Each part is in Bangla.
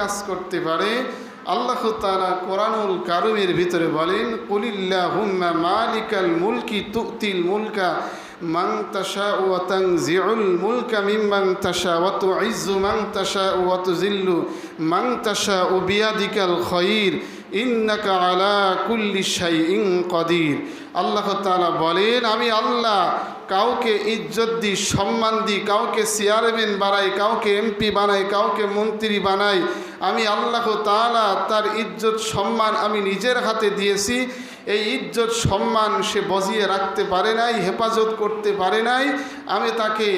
কাজ করতে পারে। আল্লাহ তাআলা কোরআনুল কারীমের ভিতরে বলেন, কুলিল্লাহুম্মা মালিকাল মুলকি তুতিল মুলকা মান তাশাউ ওয়া তানজিউল মুলকা মিম্মান তাশাউ ওয়া তুইজ্জু মান তাশাউ ওয়া তুযিল্লু মান তাশাউ বিয়াদিকাল খায়র ইন্নাকা আলা কুল্লি শাইইন কাদির। আল্লাহ তাআলা বলেন, আমি আল্লাহ কাউকে ইজ্জত দিই, সম্মান দিই, কাউকে চেয়ারম্যান বানাই, কাউকে এমপি বানাই, কাউকে মন্ত্রী বানাই। আমি আল্লাহ তাআলা তার ইজ্জত সম্মান আমি নিজের হাতে দিয়েছি। এই ইজ্জত সম্মান সে বজিয়ে রাখতে পারে নাই, হেফাজত করতে পারে নাই। আমি তাকে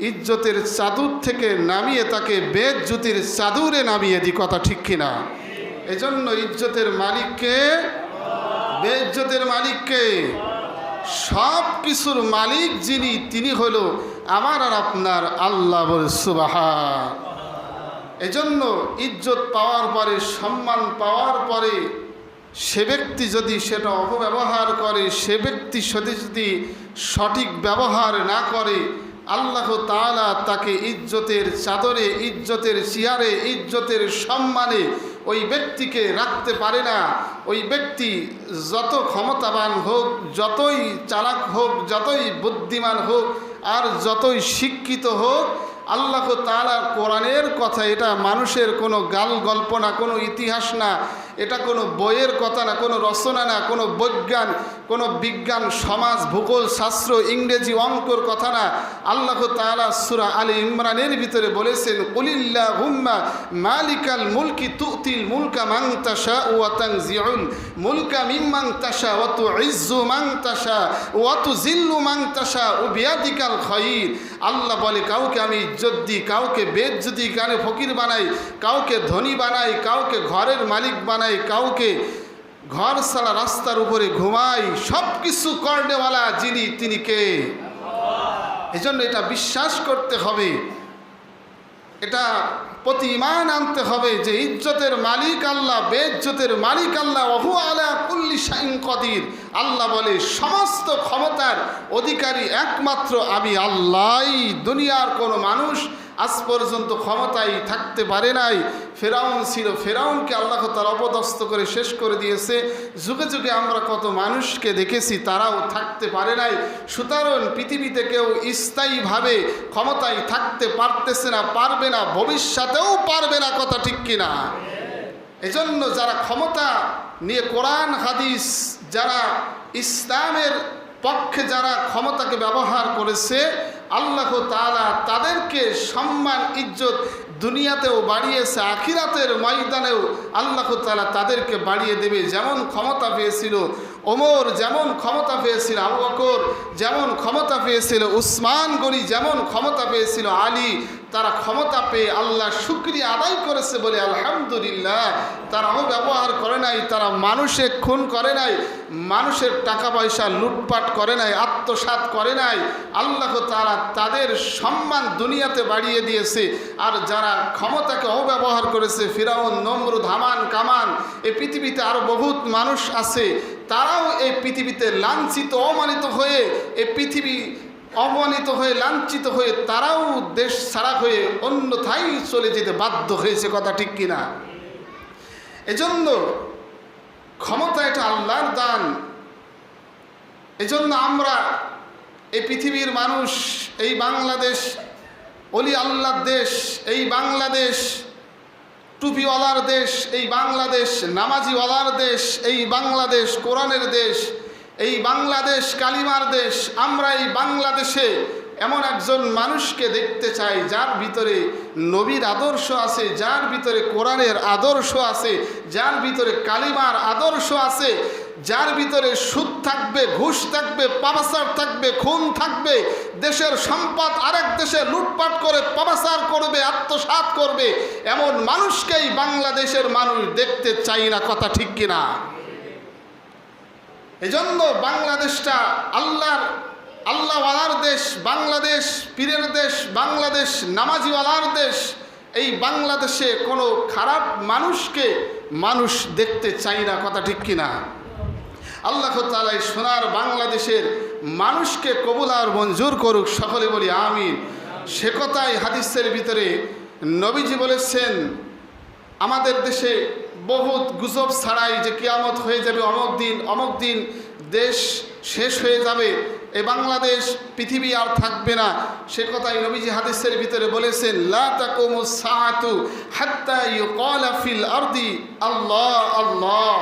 ইজ্জতের চাদর থেকে নামিয়ে তাকে বেইজ্জতির চাদরে নামিয়ে দিই। কথা ঠিক কিনা? এজন্য ইজ্জতের মালিককে, বেইজ্জতের মালিককে, সব কিছুর মালিক যিনি, তিনি হলো আমার আর আপনার আল্লাহ। বলে সুবহান। এজন্য ইজ্জত পাওয়ার পরে, সম্মান পাওয়ার পরে সে ব্যক্তি যদি সেটা অপব্যবহার করে, সে ব্যক্তি যদি সঠিক ব্যবহার না করে, আল্লাহ তাআলা তাকে ইজ্জতের চাদরে, ইজ্জতের চেয়ারে, ইজ্জতের সম্মানে ওই ব্যক্তিকে রাখতে পারে না। ওই ব্যক্তি যত ক্ষমতাবান হোক, যতই চালাক হোক, যতই বুদ্ধিমান হোক, আর যতই শিক্ষিত হোক, আল্লাহ তাআলা কোরআনের কথা, এটা মানুষের কোনো গাল গল্প না, কোনো ইতিহাস না, এটা কোনো বইয়ের কথা না, কোনো রচনা না, কোনো বিজ্ঞান, সমাজ, ভূগোল, শাস্ত্র, ইংরেজি, অঙ্কর কথা না। আল্লাহ তাআলা সূরা আলে ইমরানের ভিতরে বলেছেন, কুলিল্লাহুম্মা মালিকাল মুলকি তুতিল মুলকা মান তাশাউ ওয়া তানজিউল মুলকা মিম্মান তাশাউ ওয়া তুইজ্জু মান তাশাউ ওয়া তুযিল্লু মান তাশাউ বিয়াদিকাল খায়র। আল্লাহ বলে, কাউকে আমি ইজ্জত দিই, কাউকে বেইজ্জতি, কানে ফকির বানাই, কাউকে ধনী বানাই, কাউকে ঘরের মালিক বানাই, কাউকে ঘর ছাড়া রাস্তার উপরে ঘুমাই। সব কিছু কর্নেওয়ালা যিনি, তিনি কে? এজন্য এটা বিশ্বাস করতে হবে, এটা প্রতি ঈমান আনতে হবে যে ইজ্জতের মালিক আল্লাহ, বেইজ্জতের মালিক আল্লাহ। ওয়া হুয়া আলা কুল্লি শাইইন কাদির। আল্লাহ বলে, সমস্ত ক্ষমতার অধিকারী একমাত্র আমি আল্লাহই। দুনিয়ার কোনো মানুষ আজ পর্যন্ত ক্ষমতায় থাকতে পারে নাই। ফেরাউন ছিল, ফেরাউনকে আল্লাহ তাআলা অপদস্থ করে শেষ করে দিয়েছে। যুগে যুগে আমরা কত মানুষকে দেখেছি, তারাও থাকতে পারে নাই। সুতরাং পৃথিবীতে কেউ স্থায়ীভাবে ক্ষমতায় থাকতে পারতেছে না, পারবে না, ভবিষ্যতেও পারবে না। কথা ঠিক কিনা? এজন্য যারা ক্ষমতা নিয়ে, কোরআন হাদিস, যারা ইসলামের পক্ষে যারা ক্ষমতাকে ব্যবহার করেছে, আল্লাহ তাআলা তাদেরকে সম্মান, ইজ্জত দুনিয়াতেও বাড়িয়েছে, আখিরাতের ময়দানেও আল্লাহ তাআলা তাদেরকে বাড়িয়ে দেবে। যেমন ক্ষমতা পেয়েছিল ওমর, যেমন ক্ষমতা পেয়েছিল আবু বকর, যেমন ক্ষমতা পেয়েছিল উসমান গনি, যেমন ক্ষমতা পেয়েছিল আলী, তারা ক্ষমতা পেয়ে আল্লাহ শুকরিয়া আদায় করেছে বলে আলহামদুলিল্লাহ। তারা অপব্যবহার করে নাই, তারা মানুষের খুন করে নাই, মানুষের টাকা পয়সা লুটপাট করে নাই, আত্মসাৎ করে নাই। আল্লাহ তাআলা তাদের সম্মান দুনিয়াতে বাড়িয়ে দিয়েছে। আর যারা ক্ষমতাকে অপব্যবহার করেছে, ফিরাউন, নমরুদ, হামান, কামান, এই পৃথিবীতে আরও বহুত মানুষ আছে, তারাও এই পৃথিবীতে লাঞ্ছিত, অমানিত হয়ে, এই পৃথিবী অপমানিত হয়ে, লাঞ্ছিত হয়ে, তারাও দেশ ছাড়া হয়ে অন্যথায় চলে যেতে বাধ্য হয়েছে। কথা ঠিক কিনা? এজন্য ক্ষমতা এটা আল্লাহর দান। এজন্য আমরা এই পৃথিবীর মানুষ, এই বাংলাদেশ অলি আল্লাহর দেশ, এই বাংলাদেশ টুপিওয়ালার দেশ, এই বাংলাদেশ নামাজিওয়ালার দেশ, এই বাংলাদেশ কোরআনের দেশ, এই বাংলাদেশ কালিমার দেশ। আমরা এই বাংলাদেশে এমন একজন মানুষকে দেখতে চাই যার ভিতরে নবীর আদর্শ আছে, যার ভিতরে কোরআনের আদর্শ আছে, যার ভিতরে কালিমার আদর্শ আছে, যার ভিতরে সুদ থাকবে, ঘুষ থাকবে, পাপাচার থাকবে, খুন থাকবে, দেশের সম্পদ আরেক দেশে লুটপাট করে পাপাচার করবে, আত্মসাৎ করবে, এমন মানুষকেই বাংলাদেশের মানুষ দেখতে চাই না। কথা ঠিক কিনা? এজন্য বাংলাদেশটা আল্লাহওয়ালার দেশ, বাংলাদেশ পীরের দেশ, বাংলাদেশ নামাজিওয়ালার দেশ। এই বাংলাদেশে কোনো খারাপ মানুষকে মানুষ দেখতে চাই না। কথা ঠিক কিনা? আল্লাহ তাআলা সোনার বাংলাদেশের মানুষকে কবুল আর মঞ্জুর করুক। সকলে বলি আমিন। সে কথাই হাদিসের ভিতরে নবীজি বলেছেন, আমাদের দেশে বহুত গুজব ছাড়াই যে কিয়ামত হয়ে যাবে অমুক দিন দেশ শেষ হয়ে যাবে, এই বাংলাদেশ পৃথিবী আর থাকবে না, সে কথাই নবীজি হাদিসের ভিতরে বলেছেন, লা তাকুমুস সাআতু হাত্তা ইউকালা ফিল আরদি আল্লাহ আল্লাহ।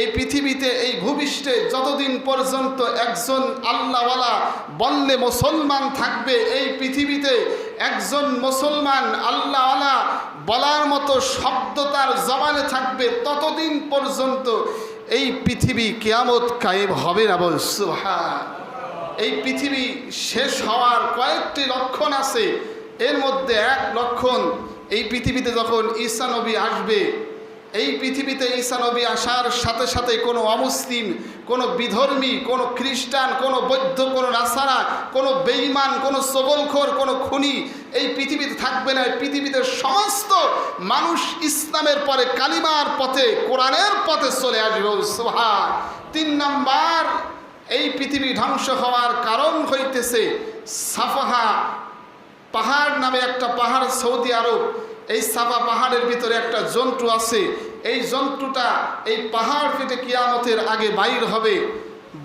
এই পৃথিবীতে, এই ভূপৃষ্ঠে যতদিন পর্যন্ত একজন আল্লাহওয়ালা বললে মুসলমান থাকবে, এই পৃথিবীতে একজন মুসলমান আল্লাহওয়ালা বলার মতো শব্দ তার জবানে থাকবে, ততদিন পর্যন্ত এই পৃথিবী কিয়ামত কায়েম হবে না। বল সুবহান। এই পৃথিবী শেষ হওয়ার কয়েকটি লক্ষণ আছে, এর মধ্যে এক লক্ষণ, এই পৃথিবীতে যখন ঈসা নবী আসবে, এই পৃথিবীতে ঈসা নবী আসার সাথে সাথে কোনো অমুসলিম, কোনো বিধর্মী, কোনো খ্রিস্টান, কোনো বৌদ্ধ, কোনো নাসারা, কোনো বেঈমান, কোনো সগলখোর, কোনো খুনি এই পৃথিবীতে থাকবে না। এই পৃথিবীতে সমস্ত মানুষ ইসলামের পরে কালিমার পথে, কোরআনের পথে চলে আসবে। সুবহান। 3 নাম্বার, এই পৃথিবী ধ্বংস হওয়ার কারণ হইতেছে সাফাহা পাহাড় নামে একটা পাহাড় সৌদি আরব, এই সাফা পাহাড়ের ভিতরে একটা জন্তু আছে, এই জন্তুটা এই পাহাড় ফেটে কিয়ামতের আগে বাইর হবে।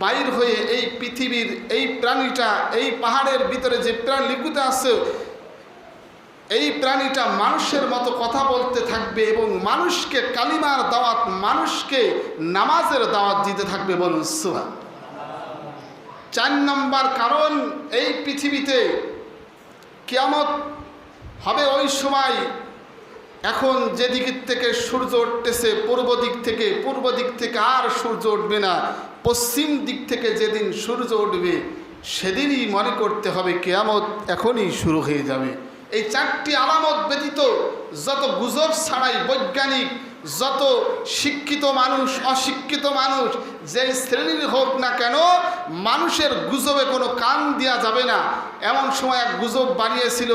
বাইর হয়ে এই পৃথিবীর এই প্রাণীটা, এই পাহাড়ের ভিতরে যে প্রাণীগুলো আছে, এই প্রাণীটা মানুষের মতো কথা বলতে থাকবে এবং মানুষকে কালিমার দাওয়াত, মানুষকে নামাজের দাওয়াত দিতে থাকবে। বলুন সুবহান। 4 নম্বর কারণ, এই পৃথিবীতে কিয়ামত হবে ওই সময়, এখন যেদিক থেকে সূর্য উঠতেছে পূর্ব দিক থেকে আর সূর্য উঠবে না, পশ্চিম দিক থেকে যেদিন সূর্য উঠবে সেদিনই মনে করতে হবে কিয়ামত এখনই শুরু হয়ে যাবে। এই 4টি আলামত ব্যতীত যত গুজব ছাড়াই বৈজ্ঞানিক, যত শিক্ষিত মানুষ, অশিক্ষিত মানুষ, যে শ্রেণীর হোক না কেন, মানুষের গুজবে কোনো কান দেওয়া যাবে না। এমন সময় এক গুজব বানিয়েছিল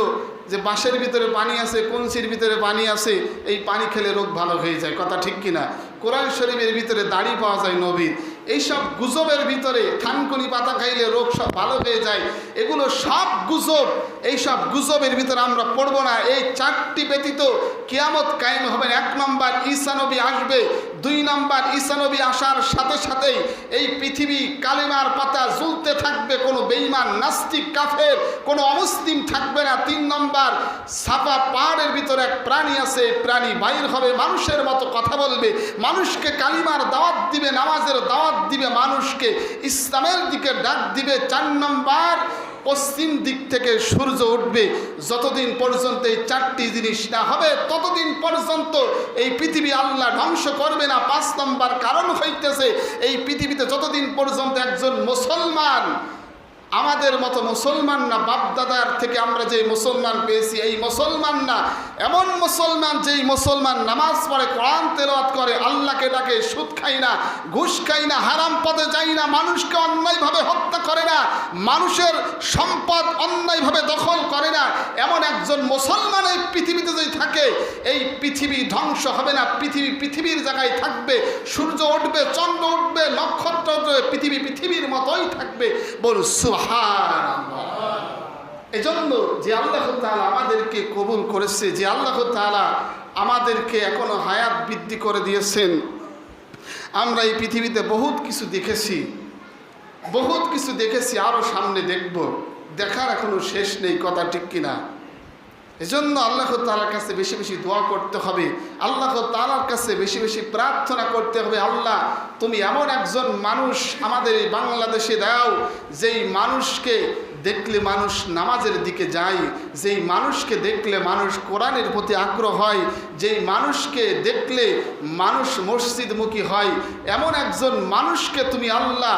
যে বাঁশের ভিতরে পানি আছে, কলসির ভিতরে পানি আছে, এই পানি খেলে রোগ ভালো হয়ে যায়। কথা ঠিক কিনা? কোরআন শরীফের ভিতরে দাড়ি পাওয়া যায় নবীর, এইসব গুজবের ভিতরে থানকুনি পাতা খাইলে রোগ সব ভালো হয়ে যায়, এগুলো সব গুজব। এইসব গুজবের ভিতরে আমরা পড়ব না। এই 4টি ব্যতীত কিয়ামত কায়েম হবে। 1 নম্বর, ঈসা নবী আসবে। 2 নম্বর, ঈসা নবী আসার সাথে সাথেই এই পৃথিবী কালেমার পাতা ঝুলতে থাকবে, কোনো বেঈমান, নাস্তিক, কাফের, কোনো অমুসলিম থাকবে না। 3 নম্বর, সাফা পাহাড়ের ভিতরে এক প্রাণী আছে, প্রাণী বাইর হবে, মানুষের মতো কথা বলবে, মানুষকে কালিমার দাওয়াত দিবে, নামাজের দাওয়াত দিবে, মানুষকে ইসলামের দিকে ডাক দিবে। 4 নম্বর, পশ্চিম দিক থেকে সূর্য উঠবে। যতদিন পর্যন্ত এই 4টি জিনিস না হবে ততদিন পর্যন্ত এই পৃথিবী আল্লাহ ধ্বংস করবে না। 5 নম্বর কারণ হইতেছে, এই পৃথিবীতে যতদিন পর্যন্ত একজন মুসলমান, আমাদের মতো মুসলমান না, বাপদাদার থেকে আমরা যে মুসলমান পেয়েছি এই মুসলমান না, এমন মুসলমান যেই মুসলমান নামাজ পড়ে, কোরআন তেলাওয়াত করে, আল্লাহকে ডাকে, সুদ খাই না, ঘুষ খাই না, হারাম পথে যাই না, মানুষকে অন্যায়ভাবে হত্যা করে না, মানুষের সম্পদ অন্যায়ভাবে দখল করে না, এমন একজন মুসলমান এই পৃথিবীতে যদি থাকে, এই পৃথিবী ধ্বংস হবে না। পৃথিবীর জায়গায় থাকবে, সূর্য উঠবে, চন্দ্র উঠবে, নক্ষত্র উঠবে, পৃথিবী পৃথিবীর মতোই থাকবে। বলুন সুবহানাল্লাহ। এজন্য যে আল্লাহ তাআলা আমাদেরকে কবুল করেছে, যে আল্লাহ তাআলা আমাদেরকে এখনো হায়াত বৃদ্ধি করে দিয়েছেন, আমরা এই পৃথিবীতে বহুত কিছু দেখেছি, আরও সামনে দেখব, দেখার এখনো শেষ নেই। কথা ঠিক কিনা? এজন্য আল্লাহ তাআলার কাছে বেশি বেশি দোয়া করতে হবে, আল্লাহ তাআলার কাছে বেশি বেশি প্রার্থনা করতে হবে, আল্লাহ তুমি এমন একজন মানুষ আমাদের এই বাংলাদেশে দাও, যেই মানুষকে দেখলে মানুষ নামাজের দিকে যায়, যেই মানুষকে দেখলে মানুষ কোরআনের প্রতি আগ্রহ হয়, যেই মানুষকে দেখলে মানুষ মসজিদমুখী হয়, এমন একজন মানুষকে তুমি আল্লাহ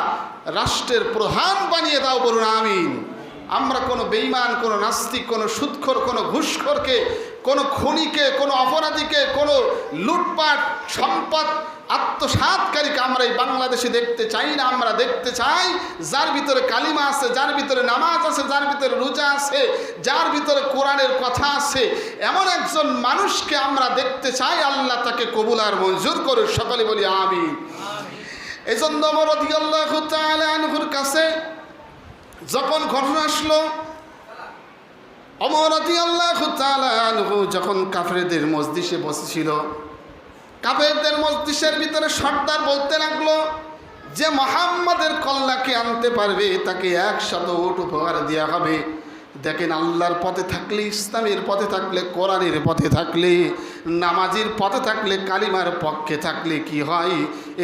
রাষ্ট্রের প্রধান বানিয়ে দাও। বলুন আমিন। আমরা কোনো বেঈমান, কোনো নাস্তিক, কোনো সুদখোর, কোনো ঘুষখোরকে, কোনো খুনিকে, কোনো অপরাধীকে, কোনো লুটপাট সম্পদ আত্মসাৎকারীকে আমরা এই বাংলাদেশে দেখতে চাই না। আমরা দেখতে চাই যার ভিতরে কালিমা আছে, যার ভিতরে নামাজ আছে, যার ভিতরে রোজা আছে, যার ভিতরে কোরআনের কথা আছে, এমন একজন মানুষকে আমরা দেখতে চাই। আল্লাহ তাকে কবুল আর মঞ্জুর করুন। সকলে বলি আমিন। এজন্য ওমর রাদিয়াল্লাহু তাআলা আনহুর কাছে যখন ঘটনা আসলো, ওমর রাদিয়াল্লাহু তাআলা আনহু যখন কাফেরদের মজলিসে বসেছিল, কাফেরদের মজলিসের ভিতরে সর্দার বলতে লাগলো যে মুহাম্মাদের কল্যাণকে আনতে পারবে তাকে 100 উট উপহার দেওয়া হবে। দেখেন, আল্লাহর পথে থাকলে, ইসলামের পথে থাকলে, কোরআনের পথে থাকলে, নামাজের পথে থাকলে, কালিমার পক্ষে থাকলে কি হয়,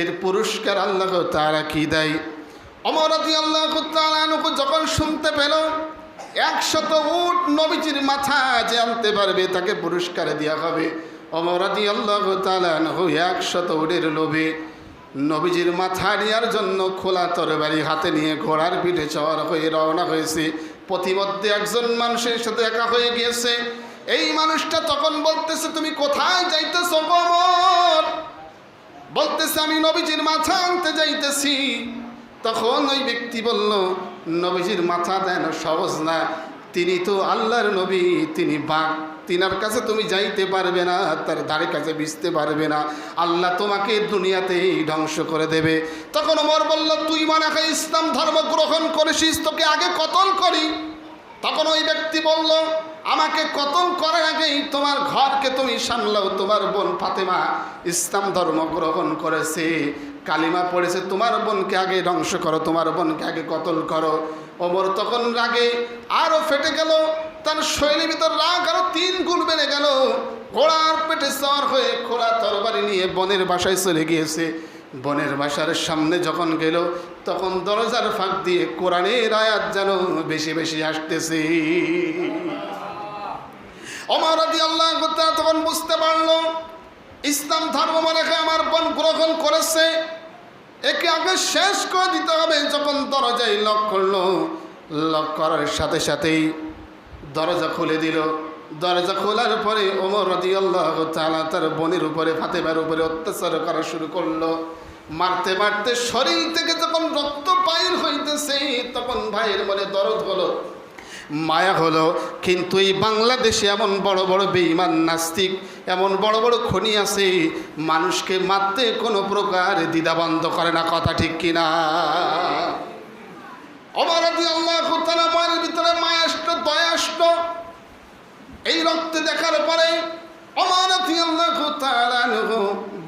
এর পুরস্কার আল্লাহ তাআলা কি দেয়। ওমর রাদিয়াল্লাহু তাআলা আনহু যখন শুনতে পেল 100 উট নবীজির মাথা যে আনতে পারবে তাকে পুরস্কার দেওয়া হবে, ওমর রাদিয়াল্লাহু তাআলা আনহু 100 উটের লোভে নবীজির মাথা নেওয়ার জন্য খোলা তরবারি হাতে নিয়ে ঘোড়ার পিঠে সওয়ার হয়ে রওনা হয়েছে। প্রতিমধ্যে একজন মানুষের সাথে একা হয়ে গিয়েছে। এই মানুষটা তখন বলতেছে, তুমি কোথায় যাইতেছ ওমর? বলতেছে, আমি নবীজির মাথা আনতে যাইতেছি। তখন ওই ব্যক্তি বলল, নবীজির মাথা দেন সহজ না, তিনি তো আল্লাহর নবী, তিনি বাঘ, তিনার কাছে তুমি যাইতে পারবে না, তার ধারে কাছে বিছতে পারবে না, আল্লাহ তোমাকে দুনিয়াতেই ধ্বংস করে দেবে। তখন ওমর বলল, তুই মনে হয় ইসলাম ধর্ম গ্রহণ করেছিস, তোকে আগে কতল করি। তখন ওই ব্যক্তি বলল, আমাকে কতল করার আগেই তোমার ঘরকে তুমি সামলাও, তোমার বোন ফাতেমা ইসলাম ধর্ম গ্রহণ করেছে, কালিমা পড়েছে, তোমার বোনকে আগে ধ্বংস করো, তোমার বোনকে আগে কতল করো। ওমর তখন রাগে আরও ফেটে গেল, তার শরীরের ভিতর রাগ আরও 3 গুণ বেড়ে গেল। ঘোড়ার পেটে সওয়ার হয়ে খোলা তরবারি নিয়ে বনের বাসায় চলে গিয়েছে। বনের বাসার সামনে যখন গেল তখন দরজার ফাঁক দিয়ে কোরআনের আয়াত যেন বেশি বেশি আসতেছে। ওমর রাদিয়াল্লাহু তাআলা তখন বুঝতে পারল ইসলাম ধর্ম মানে আমার বোন গ্রহণ করেছে, একে আগে শেষ করে দিতে হবে। যখন দরজায় লক করলো, লক করার সাথে সাথেই দরজা খুলে দিল। দরজা খোলার পরে ওমর রাদিয়াল্লাহু তাআলা তার বোনের উপরে, ফাতেমার উপরে অত্যাচার করা শুরু করলো। মারতে মারতে শরীর থেকে যখন রক্ত বাইর হইতেছে তখন ভাইয়ের মনে দরদ হলো, মায়া হলো। কিন্তু এই বাংলাদেশে এমন বড় বড় বেঈমান নাস্তিক, এমন বড় বড় খনি আছে, মানুষকে মারতে কোনো প্রকার দ্বিধাবন্ধ করে না। কথা ঠিক কিনা? ওমর রাদিয়াল্লাহু তাআলা মনের ভিতরে মায়া আসলো, দয়া আসলো। এই রক্ত দেখার পরে ওমর রাদিয়াল্লাহু তাআলা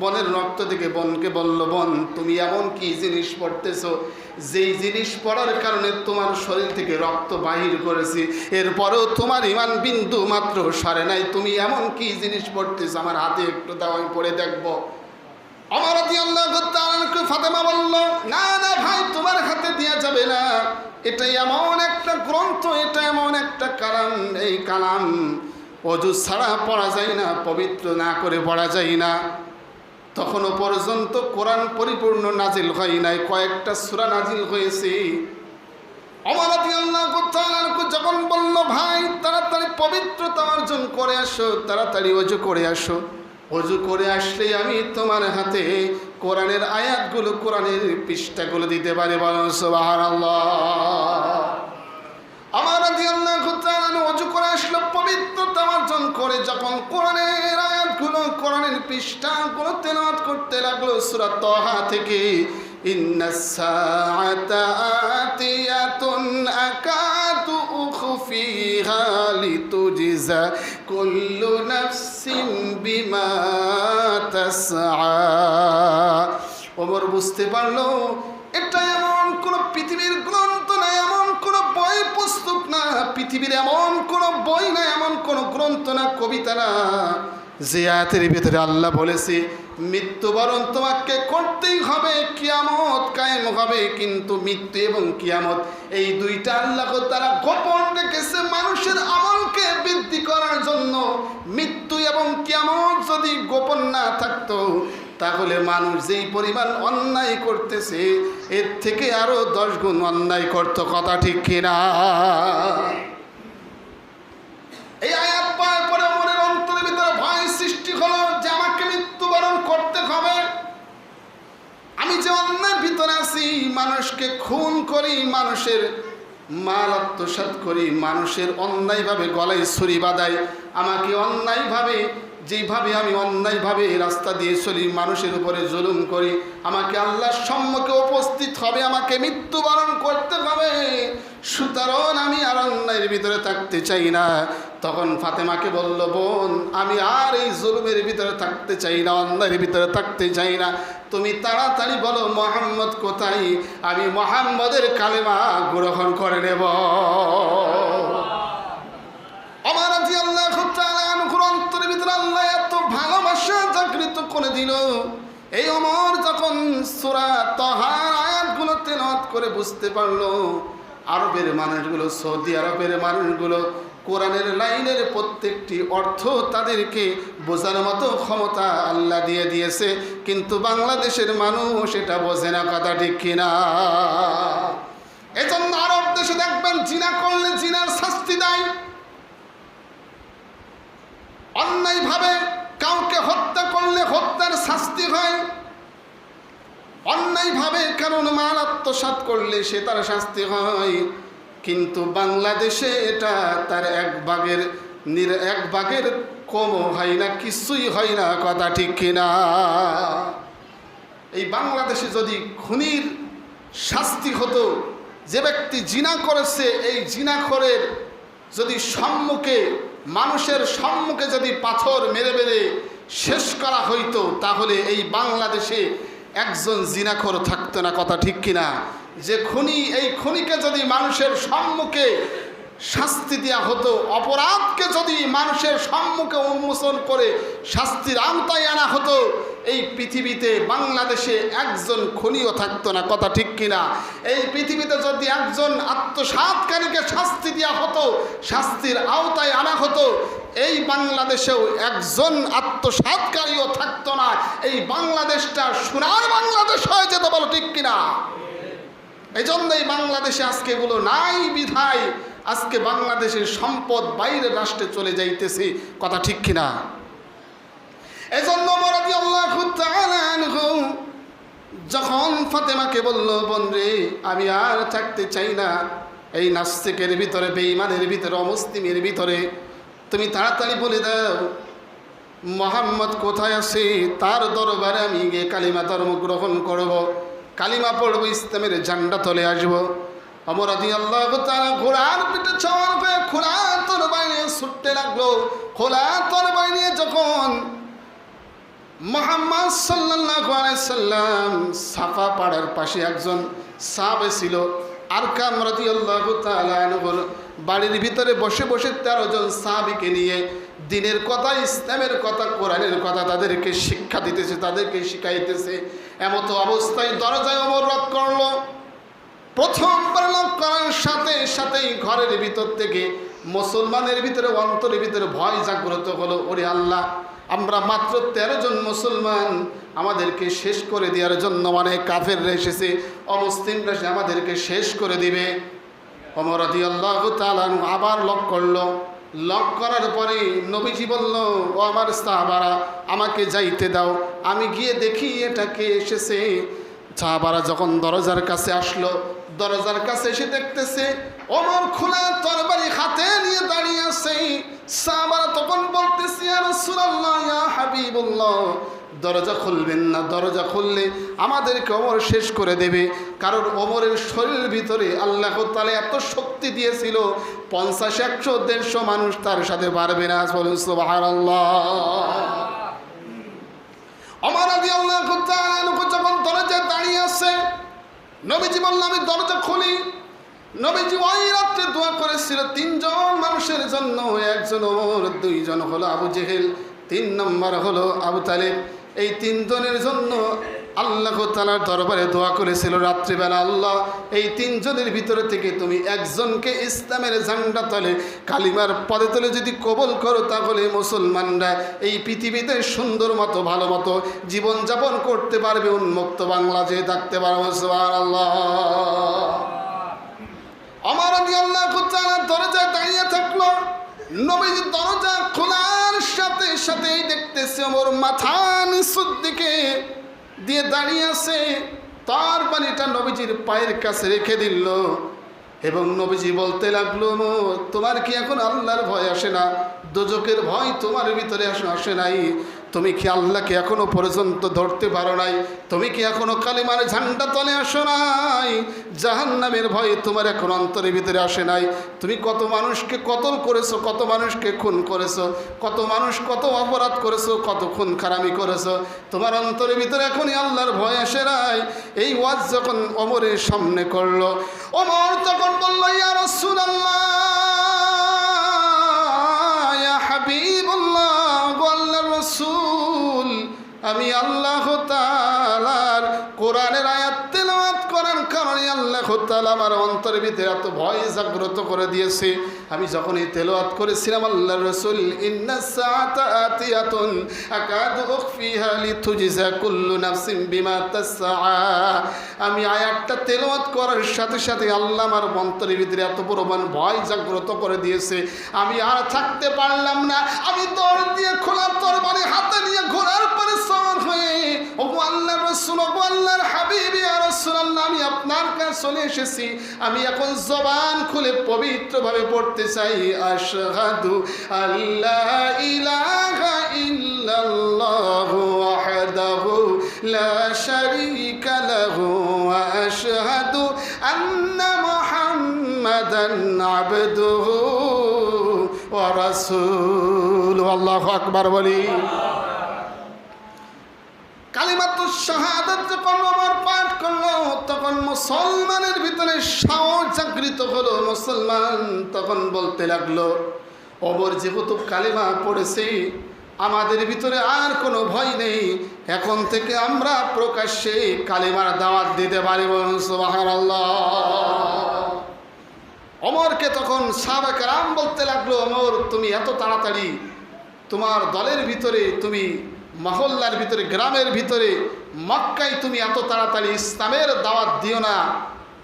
বনের রক্ত থেকে বোনকে বলল, বোন তুমি এমন কি জিনিস পড়তেছো, যেই জিনিস পড়ার কারণে তোমার শরীর থেকে রক্ত বাহির করেছি, এরপরেও তোমার ঈমান বিন্দু মাত্র সরে নাই, তুমি এমন কি জিনিস পড়তেছো, আমার হাতে একটু দাও, আমি পড়ে দেখবো। ওমর রাদিয়াল্লাহু তাআলা ফাতেমা বলল, না না ভাই, তোমার হাতে দেওয়া যাবে না, এটা এমন একটা গ্রন্থ, এটা এমন একটা কালাম, এই কালাম অজু ছাড়া পড়া যায় না, পবিত্র না করে পড়া যায় না। তখনও পর্যন্ত কোরআন পরিপূর্ণ নাজিল হয় নাই, কয়েকটা সূরা নাজিল হয়েছে। ওমর রাদিয়াল্লাহু তাআলা যখন বলল, ভাই তাড়াতাড়ি পবিত্রতা অর্জন করে আসো, তাড়াতাড়ি অজু করে আসো, অজু করে আসলেই আমি তোমার হাতে কোরআনের আয়াতগুলো, কোরআনের পৃষ্ঠাগুলো দিতে পারি। বলেন সুবহানাল্লাহ। ওমর রাদিয়াল্লাহু তাআলা অজু করে আসলো, পবিত্রতা অর্জন করে যখন কোরআনের আয়াতগুলো, কোরআনের পৃষ্ঠাগুলো তেলাওয়াত করতে লাগলো সূরা তাহা থেকে, ইন্নাস সাআতা আতিয়াতুন আকাতু উখফিহা লিতুজজা কুল্লু নাফসিন বিমা তাসআ। ওমর বুঝতে পারলো এটা এমন কোন পৃথিবীর গ্রন্থ না, এমন কোন বই পুস্তক না, পৃথিবীর এমন কোন বই না, এমন কোন গ্রন্থ না, কবিতা না, যে আয়াতের ভিতরে আল্লাহ বলেছে মৃত্যুবরণ তোমাকে করতেই হবে, কিয়ামত কায়েম হবে। কিন্তু মৃত্যু এবং কিয়ামত এই দুইটা আল্লাহ তাআলা গোপন রেখেছে মানুষের আমলকে বৃদ্ধি করার জন্য। মৃত্যু এবং কিয়ামত যদি গোপন না থাকতো তাহলে মানুষ যেই পরিমাণ অন্যায় করতেছে এর থেকে আরো 10 গুণ অন্যায় করত। কথা ঠিক কিনা? এই আয়াত পড়ার পরে মনের অন্তরের ভিতরে ভয় সৃষ্টি হলো যে আমাকে মৃত্যুবরণ করতে হবে। আমি যে অন্যায়ের ভিতরে আছি, মানুষকে খুন করি, মানুষের মাল আত্মসাৎ করি, মানুষের অন্যায়ভাবে গলায় ছুরি বাঁধাই, আমাকে অন্যায়ভাবে যেইভাবে আমি অন্যায়ভাবে রাস্তা দিয়ে চলি, মানুষের উপরে জুলুম করি, আমাকে আল্লাহর সম্মুখে উপস্থিত হবে, আমাকে মৃত্যুবরণ করতে হবে। সুতরাং আমি আর অন্যায়ের ভিতরে থাকতে চাই না। তখন ফাতেমাকে বলল, বোন, আমি আর এই জুলুমের ভিতরে থাকতে চাই না, অন্যায়ের ভিতরে থাকতে চাই না। তুমি তাড়াতাড়ি বলো মুহাম্মদ কোথায়, আমি মুহাম্মদের কালেমা গ্রহণ করে নেব। আমার রাদিয়াল্লাহু তাআলা আনহুর অন্তরের ভিতরে আল্লাহ এত ভালোবাসা জাগৃত করে দিল। এই ওমর যখন সূরা তাহার আয়াতগুলো তেলাওয়াত করে বুঝতে পারলো, আরবের মানুষগুলো, সৌদি আরবের মানুষগুলো কোরআনের লাইনের প্রত্যেকটি অর্থ তাদেরকে বোঝার মতো ক্ষমতা আল্লাহ দিয়ে দিয়েছে, কিন্তু বাংলাদেশের মানুষ এটা বোঝে না। কথা ঠিক কিনা? এজন্য আরব দেশে দেখবেন জিনা করলে জিনার শাস্তি দেয়, অন্যায়ভাবে কাউকে হত্যা করলে হত্যার শাস্তি হয়, অন্যায়ভাবে কারণ মাল আত্মসাৎ করলে সে তার শাস্তি হয়। কিন্তু বাংলাদেশে এটা তার এক ভাগের কমও হয় না, কিছুই হয় না। কথা ঠিক কিনা? এই বাংলাদেশে যদি খুনির শাস্তি হতো, যে ব্যক্তি জিনা করেছে এই জিনাখোরের যদি মানুষের সম্মুখে যদি পাথর মেরে মেরে শেষ করা হইতো, তাহলে এই বাংলাদেশে একজন জিনাখোর থাকতো না। কথা ঠিক কিনা? যে খুনি, এই খুনিকে যদি মানুষের সম্মুখে শাস্তি দেওয়া হতো, অপরাধকে যদি মানুষের সম্মুখে উন্মোচন করে শাস্তির আওতায় আনা হতো, এই পৃথিবীতে বাংলাদেশে একজন খুনিও থাকতো না। কথা ঠিক কিনা? এই পৃথিবীতে যদি একজন আত্মসাৎকারীকে শাস্তি দেওয়া হতো, শাস্তির আওতায় আনা হতো, এই বাংলাদেশেও একজন আত্মসাৎকারীও থাকতো না। এই বাংলাদেশটা সোনার বাংলাদেশ হয়ে যেত। বলো ঠিক কিনা? এই জন্য এই বাংলাদেশে আজকে এগুলো নাই বিধায় আজকে বাংলাদেশের সম্পদ বাইরের রাষ্ট্রে চলে যাইতেছে। কথা ঠিক কিনা? এই জন্য ওমর রাদিয়াল্লাহু তাআলা আনহু যখন ফাতেমাকে বলল, বোন রে, আমি আর থাকতে চাই না এই নাস্তিকের ভিতরে, বেঈমানের ভিতরে, অমুসলিমের ভিতরে, তুমি তাড়াতাড়ি বলে দাও মুহাম্মদ কোথায় আছে, তার দরবারে আমি গিয়ে কালিমা ধর্ম গ্রহণ করব, কালিমা পড়ব, ইসলামের ঝান্ডা তলে আসবো। ওমর রাদিয়াল্লাহু তাআলা ঘোড়ার পিঠে সওয়ার হয়ে খোলা তরবারি নিয়ে ছুটতে লাগলো। খোলা তরবারি নিয়ে যখন মুহাম্মদ সাল্লাল্লাহু আলাইহি সাল্লাম সাফা পাড়ার পাশে একজন সাহাবী ছিল, আরকাম রাদিয়াল্লাহু তাআলা আনহুর বাড়ির ভিতরে বসে বসে 13 জন সাহাবীকে নিয়ে দিনের কথা, ইসলামের কথা, কোরআনের কথা তাদেরকে শিক্ষা দিতেছে, তাদেরকে শিখাইতেছে। এমত অবস্থায় দরজায় ওমর লক করলো। প্রথমবার লক করার সাথে সাথেই ঘরের ভিতর থেকে মুসলমানের ভিতরে, অন্তরের ভিতরে ভয় জাগ্রত হলো। ওরে আল্লাহ, আমরা মাত্র 13 জন মুসলমান, আমাদেরকে শেষ করে দেওয়ার জন্য অনেক কাফেররা এসেছে, অমুসলিমরা এসে আমাদেরকে শেষ করে দিবে। ওমর রাদিয়াল্লাহু তাআলা আবার লক করলো। লক করার পরে নবীজি বলল, ও আমার সাহাবারা, আমাকে যাইতে দাও, আমি গিয়ে দেখি এটা কে এসেছে। সাহাবারা যখন দরজার কাছে আসলো, দরজার কাছে এসে দেখতেছে ওমর খোলা তরবারি হাতে নিয়ে দাঁড়িয়ে আছে। সাহাবারা তখন বলতেছে, ইয়া রাসূলুল্লাহ, ইয়া হাবিবুল্লাহ, দরজা খুলবেন না, দরজা খুললে আমাদেরকে ওমর শেষ করে দেবে। কারণ ওমরের শরীরের ভিতরে আল্লাহ তাআলা এত শক্তি দিয়েছিল, 50, 100, 150 মানুষ তার সাথে পারবে না। বলুন সুবহানাল্লাহ। ওমর রাদিয়াল্লাহু তাআলা যখন দরজায় দাঁড়িয়ে আছে, নবীজি বলল, আমি দরজা খুলি। নবীজি ওই রাত্রে দোয়া করেছিল 3 জন মানুষের জন্য, 1 জন ওমর, 2 জন হলো আবু জেহেল, 3 নম্বর হলো আবু তালেব। এই 3 জনের জন্য আল্লাহ তাআলার দরবারে দোয়া করেছিল রাত্রিবেলা, আল্লাহ এই 3 জনের ভিতরে থেকে তুমি একজনকে ইসলামের ঝান্ডা তলে, কালিমার পদে তলে যদি কবুল করো, তাহলে মুসলমানরা এই পৃথিবীতে সুন্দর মতো, ভালো মতো জীবনযাপন করতে পারবে, উন্মুক্ত বাংলাদেশে থাকতে পারবে। সুবহানাল্লাহ। ওমর রাদিয়াল্লাহু তাআলা দরজায় দাঁড়িয়ে থাকলো। নবীজি দরজা খোলার সাথে সাথেই দেখতেছে ওমর মাথা নিচুর দিকে দিয়ে দাঁড়িয়ে আছে। তার পানিটা নবীজির পায়ের কাছে রেখে দিল এবং নবীজি বলতে লাগলো, তোমার কি এখন আল্লাহর ভয় আসে না? দোজখের ভয় তোমার ভিতরে আসে নাই? তুমি কি আল্লাহকে এখনো পর্যন্ত ধরতে পারো নাই? তুমি কি এখনো কালিমার ঝান্ডা তলে আসো নাই? জাহান্নামের ভয় তোমার এখন অন্তরের ভিতরে আসে নাই? তুমি কত মানুষকে কতল করেছো, কত মানুষকে খুন করেছো, কত মানুষ কত অপরাধ করেছো, কত খুন খারামি করেছো, তোমার অন্তরের ভিতরে এখনই আল্লাহর ভয় আসে নাই? এই ওয়াজ যখন ওমরের সামনে করলো, ওমর তখন বলল, ইয়া রাসূলুল্লাহ, ইয়া হাবিবুল্লাহ, গো আল্লাহর রাসূল, আমি আল্লাহ তাআলার কোরআনের আয়াত তেলাওয়াত করার কারণে আল্লাহ তাআলা আমার অন্তরের ভিতরে এত ভয় জাগ্রত করে দিয়েছে। আমি যখন এই তেলাওয়াত করেছিলাম, আল্লাহর রাসূল, ইন্নাস সাআতা আতিয়াতুন আকাদু উখফিহা লিতুজজা কুল্লু নাফসিন বিমা তাসআ, আমি আয়াতটা তেলাওয়াত করার সাথে সাথে আল্লাহ আমার অন্তরের ভিতরে এত পরিমাণ ভয় জাগ্রত করে দিয়েছে, আমি আর থাকতে পারলাম না। আমি দৌড় দিয়ে খোলা তরবারি হাতে নিয়ে ঘোড়ার পরে সওয়ার হয়ে, ওগো আল্লাহর রাসূল, ওগো আল্লাহর হাবিব, ইয়া রাসূলুল্লাহ, আমি আপনার কাছে চলে এসেছি। আমি এখন জবান খুলে পবিত্রভাবে পড়তে চাই, আশহাদু আল্লা ইলাহা ইল্লাল্লাহু ওয়াহদাহু লা শারীকা লাহু ওয়া আশহাদু আন্না মুহাম্মাদান আবদুহু ওয়া রাসূলুহু। আল্লাহু আকবার বলি। কালিমাতুশ শাহাদাত যখন ওমর পাঠ করলো, তখন মুসলমানের ভিতরে সাহস জাগৃত হলো। মুসলমান তখন বলতে লাগলো, ওমর যেহেতু কালিমা পড়েছে, আমাদের ভিতরে আর কোনো ভয় নেই, এখন থেকে আমরা প্রকাশ্যে কালিমার দাওয়াত দিতে পারি। বলুন সুবহানাল্লাহ। ওমরকে তখন সাহাবা কেরাম বলতে লাগলো, ওমর, তুমি এত তাড়াতাড়ি তোমার দলের ভিতরে, তুমি মহল্লার ভিতরে, গ্রামের ভিতরে, মক্কায় তুমি এত তাড়াতাড়ি ইসলামের দাওয়াত দিও না,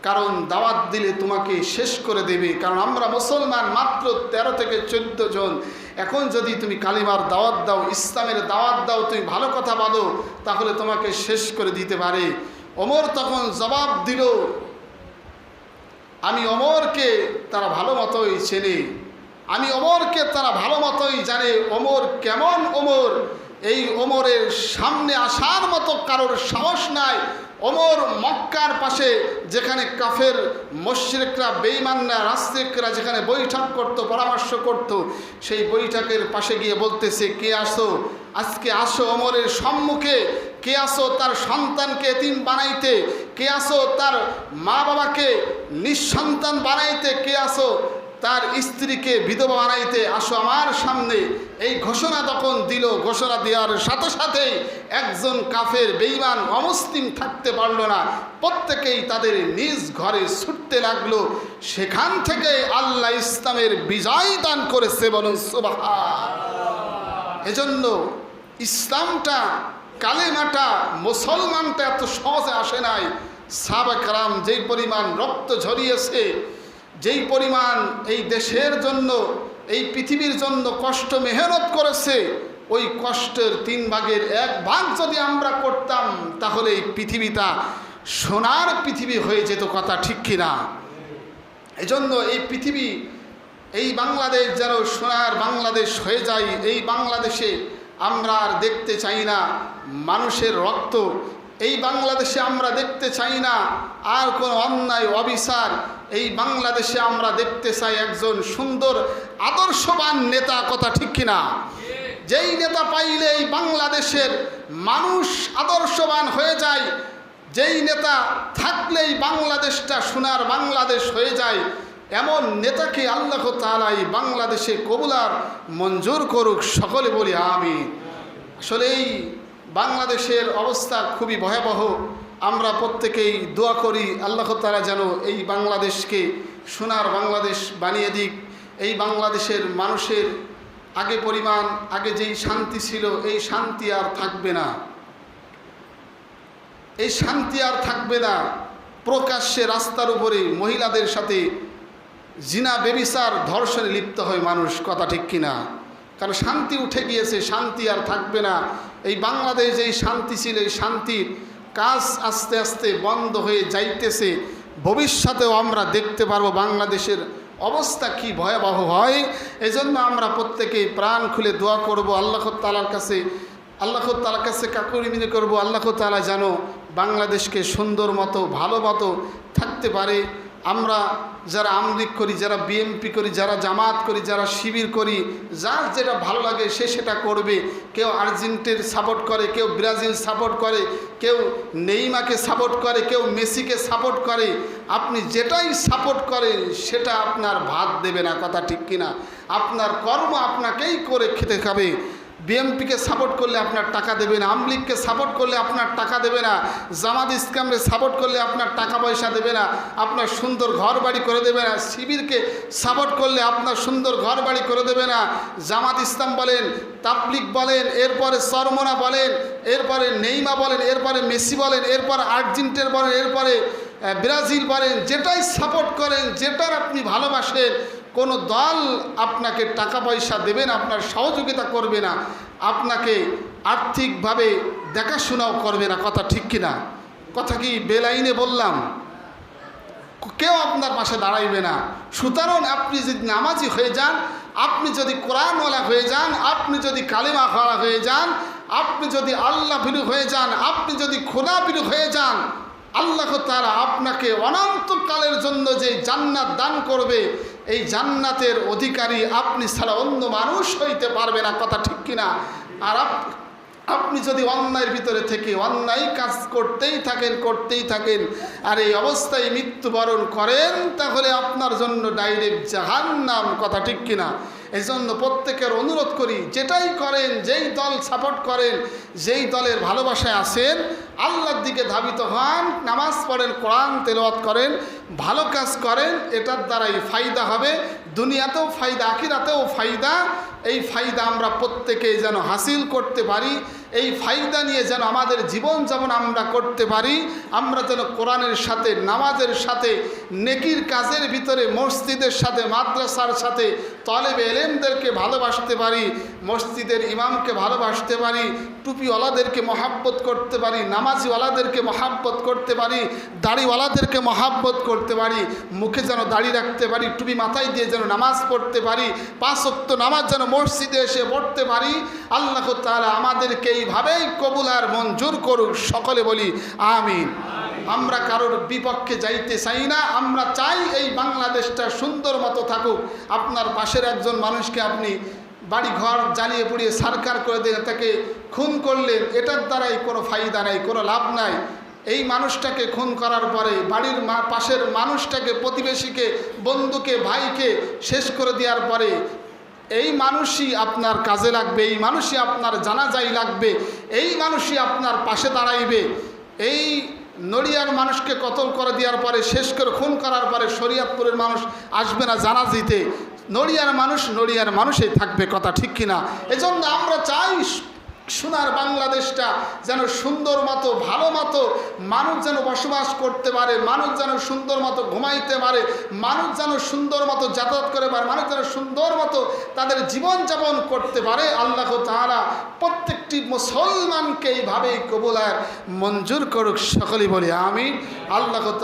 কারণ দাওয়াত দিলে তোমাকে শেষ করে দেবে। কারণ আমরা মুসলমান মাত্র 13 থেকে 14 জন। এখন যদি তুমি কালিমার দাওয়াত দাও, ইসলামের দাওয়াত দাও, তুমি ভালো কথা বলো, তাহলে তোমাকে শেষ করে দিতে পারে। ওমর তখন জবাব দিল, আমি ওমরকে তারা ভালো মতোই চেনে, আমি ওমরকে তারা ভালো মতোই জানে। ওমর কেমন ওমর, এই ওমরের সামনে আসার মতো কারোর সাহস নাই। ওমর মক্কার পাশে যেখানে কাফের মুশরিকরা, বেঈমানরা, নাস্তিকরা যেখানে বৈঠক করত, পরামর্শ করত, সেই বৈঠকের পাশে গিয়ে বলতেছে, কে আসো, আজকে আসো ওমরের সম্মুখে, কে আসো তার সন্তানকে এতিম বানাইতে, কে আসো তার মা বাবাকে নিঃসন্তান বানাইতে, কে আসো তার স্ত্রীকে বিধবা বানাইতে, আসো আমার সামনে। এই ঘোষণা তখন দিল। ঘোষণা দেওয়ার সাথে সাথেই একজন কাফের বেঈমান অমুসলিম থাকতে পারল না, প্রত্যেকেই তাদের নিজ ঘরে ছুটতে লাগলো। সেখান থেকে আল্লাহ ইসলামের বিজয় দান করেছে। বলুন সুবহানাল্লাহ। এজন্য ইসলামটা, কালেমাটা, মুসলমানটা এত সহজে আসে নাই। সাহাবা কেরাম যেই পরিমাণ রক্ত ঝরিয়েছে, যেই পরিমাণ এই দেশের জন্য, এই পৃথিবীর জন্য কষ্ট মেহনত করেছে, ওই কষ্টের 3 ভাগের 1 ভাগ যদি আমরা করতাম, তাহলে এই পৃথিবীটা সোনার পৃথিবী হয়ে যেত। কথা ঠিক কিনা? এজন্য এই পৃথিবী, এই বাংলাদেশ যেন সোনার বাংলাদেশ হয়ে যায়। এই বাংলাদেশে আমরা আর দেখতে চাই না মানুষের রক্ত। এই বাংলাদেশে আমরা দেখতে চাই না আর কোনো অন্যায় অবিচার। এই বাংলাদেশে আমরা দেখতে চাই একজন সুন্দর আদর্শবান নেতা। কথা ঠিক কিনা? যেই নেতা পাইলে এই বাংলাদেশের মানুষ আদর্শবান হয়ে যায়, যেই নেতা থাকলেই বাংলাদেশটা সোনার বাংলাদেশ হয়ে যায়, এমন নেতাকে আল্লাহ তাআলা এই বাংলাদেশে কবুলার মঞ্জুর করুক। সকলে বলি আমিন। আসলে এই বাংলাদেশের অবস্থা খুবই ভয়াবহ। আমরা প্রত্যেকেই দোয়া করি আল্লাহ তাআলা যেন এই বাংলাদেশকে সোনার বাংলাদেশ বানিয়ে দিক। এই বাংলাদেশের মানুষের আগে যেই শান্তি ছিল, এই শান্তি আর থাকবে না। এই শান্তি আর থাকবে না। প্রকাশ্যে রাস্তার উপরে মহিলাদের সাথে জিনা, বেবিচার, ধর্ষণে লিপ্ত হয় মানুষ। কথা ঠিক কিনা? কারণ শান্তি উঠে গিয়েছে, শান্তি আর থাকবে না। এই বাংলাদেশ যেই শান্তি ছিল, এই শান্তির কাজ আস্তে আস্তে বন্ধ হয়ে যাইতেছে। ভবিষ্যতেও আমরা দেখতে পারবো বাংলাদেশের অবস্থা কি ভয়াবহ হয়। এজন্য আমরা প্রত্যেকেই প্রাণ খুলে দোয়া করব আল্লাহ তাআলার কাছে কাকুরি মিনতি করব আল্লাহ তাআলা যেন বাংলাদেশকে সুন্দর মতো ভালো মতো থাকতে পারে। আমরা যারা আমলিগ করি, যারা বিএমপি করি, যারা জামাত করি, যারা শিবির করি, যার যেটা ভালো লাগে সে সেটা করবে। কেউ আর্জেন্টিনার সাপোর্ট করে, কেউ ব্রাজিল সাপোর্ট করে, কেউ নেইমারকে সাপোর্ট করে, কেউ মেসিকে সাপোর্ট করে। আপনি যেটাই সাপোর্ট করেন সেটা আপনার ভাত দেবে না, কথা ঠিক কিনা? আপনার কর্ম আপনাকেই করে খেতে হবে। বিএমপিকে সাপোর্ট করলে আপনার টাকা দেবে না, আমলিগকে সাপোর্ট করলে আপনার টাকা দেবে না, জামাত ইসলামকে সাপোর্ট করলে আপনার টাকা পয়সা দেবে না, আপনার সুন্দর ঘর বাড়ি করে দেবে না। শিবিরকে সাপোর্ট করলে আপনার সুন্দর ঘর বাড়ি করে দেবে না। জামাত ইসলাম বলেন, তাবলিগ বলেন, এরপরে চরমনা বলেন, এরপরে নেইমা বলেন, এরপরে মেসি বলেন, এরপর আর্জেন্টিনা বলেন, এরপরে ব্রাজিল বলেন, যেটাই সাপোর্ট করেন, যেটার আপনি ভালোবাসেন, কোনো দল আপনাকে টাকা পয়সা দেবে না, আপনার সহযোগিতা করবে না, আপনাকে আর্থিকভাবে দেখাশোনাও করবে না, কথা ঠিক কিনা? কথা কি বেলাইনে বললাম? কেউ আপনার পাশে দাঁড়াইবে না। সুতরাং আপনি যদি নামাজি হয়ে যান, আপনি যদি কোরআনওয়ালা হয়ে যান, আপনি যদি কালিমা খাওয়া হয়ে যান, আপনি যদি আল্লাহ ভীরু হয়ে যান, আপনি যদি খোদা ভীরু হয়ে যান, আল্লাহ তাআলা আপনাকে অনন্তকালের জন্য যে জান্নাত দান করবে, এই জান্নাতের অধিকারী আপনি ছাড়া অন্য মানুষ হইতে পারবে না, কথা ঠিক কিনা? আর আপনি যদি অন্যায়ের ভিতরে থেকে অন্যায় কাজ করতেই থাকেন আর এই অবস্থায় মৃত্যুবরণ করেন, তাহলে আপনার জন্য ডাইরেক্ট জাহান্নাম, কথা ঠিক কিনা? এই জন্য প্রত্যেকের অনুরোধ করি, যেটাই করেন, যেই দল সাপোর্ট করেন, যেই দলের ভালোবাসায় আসেন, আল্লাহর দিকে ধাবিত হন, নামাজ পড়েন, কোরআন তেলাওয়াত করেন, ভালো কাজ করেন, এটার দ্বারাই ফায়দা হবে, দুনিয়াতেও ফায়দা, আখিরাতেও ফায়দা। এই ফায়দা আমরা প্রত্যেকেই যেন হাসিল করতে পারি, এই ফায়দা নিয়ে যেন আমাদের জীবন যেমন আমরা করতে পারি, আমরা যেন কোরআনের সাথে, নামাজের সাথে, নেকির কাজের ভিতরে, মসজিদের সাথে, মাদ্রাসার সাথে তলেবে এলেমদেরকে ভালোবাসতে পারি, মসজিদের ইমামকে ভালোবাসতে পারি, টুপিওয়ালাদেরকে মহাব্বত করতে পারি, নামাজিওয়ালাদেরকে মহাব্বত করতে পারি, দাড়িওয়ালাদেরকে মহাব্বত করতে পারি, মুখে যেন দাড়ি রাখতে পারি, টুপি মাথায় দিয়ে যেন নামাজ পড়তে পারি, 5 ওয়াক্ত নামাজ যেন মসজিদে এসে পড়তে পারি। আল্লাহ তাআলা আমাদেরকে এইভাবেই কবুল আর মঞ্জুর করুক, সকলে বলি আমিন। আমরা কারোর বিপক্ষে যাইতে চাই না, আমরা চাই এই বাংলাদেশটা সুন্দর মতো থাকুক। আপনার পাশের একজন মানুষকে আপনি বাড়ি ঘর জ্বালিয়ে পুড়িয়ে সারকার করে দিয়ে তাকে খুন করলেন, এটার দ্বারাই কোনো ফায়দা নাই, কোনো লাভ নাই। এই মানুষটাকে খুন করার পরে বাড়ির পাশের মানুষটাকে, প্রতিবেশীকে, বন্ধুকে, ভাইকে শেষ করে দেওয়ার পরে এই মানুষই আপনার কাজে লাগবে, এই মানুষই আপনার জানাজাই লাগবে, এই মানুষই আপনার পাশে দাঁড়াইবে। এই নড়িয়ার মানুষকে কতল করে দেওয়ার পরে, শেষ করে খুন করার পরে শরীয়তপুরের মানুষ আসবে না জানাজিতে, নড়িয়ার মানুষই থাকবে, কথা ঠিক কিনা? এজন্য আমরা চাই সোনার বাংলাদেশটা যেন সুন্দর মতো, ভালো মতো মানুষ যেন বসবাস করতে পারে, মানুষ যেন সুন্দর মতো ঘুমাইতে পারে, মানুষ যেন সুন্দর মতো যাতায়াত করে পারে, মানুষ যেন সুন্দর মতো তাদের জীবনযাপন করতে পারে। আল্লাহ তাআলা প্রত্যেকটি মুসলমানকে এইভাবেই কবুল আর মঞ্জুর করুক, সকলেই বলি আমিন। আল্লাহ